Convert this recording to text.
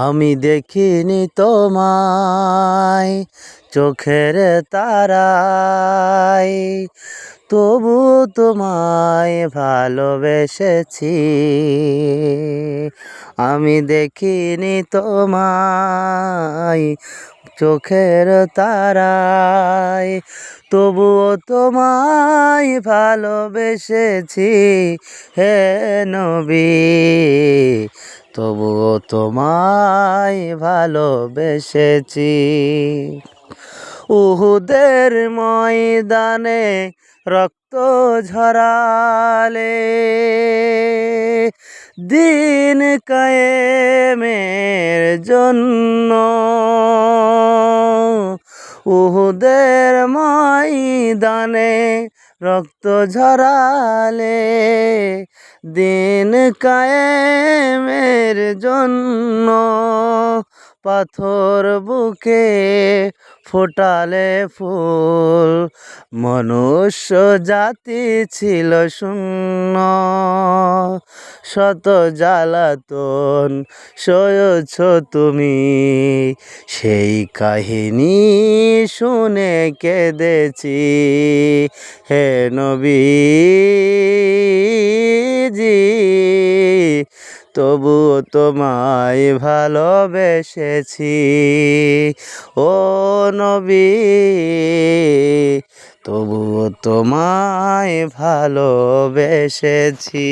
আমি দেখিনি তোমায় চোখের তারায়, তবু তোমায় ভালোবেসেছি। আমি দেখিনি তোমায় চোখের তারায়, তবুও তোমায় ভালোবেসেছি হে নবী, তবুও তোমায় ভালোবেসেছি। উহুদের ময়দানে রক্ত ঝরালে, দিন কায়েমের জন্য। উহুদের ময়দানে রক্ত ঝরালে, দিন কায়েমের জন্য। পাথর বুকে ফোটালে ফুল, মনুষ্য জাতি ছিল শূন্য। শত জ্বালাতন সয়েছ তুমি, সেই কাহিনী শুনে কেঁদেছি হে নবীজি, তবুও তোমায় ভালোবেসেছি। ও নবী, তবুও তোমায় ভালোবেসেছি।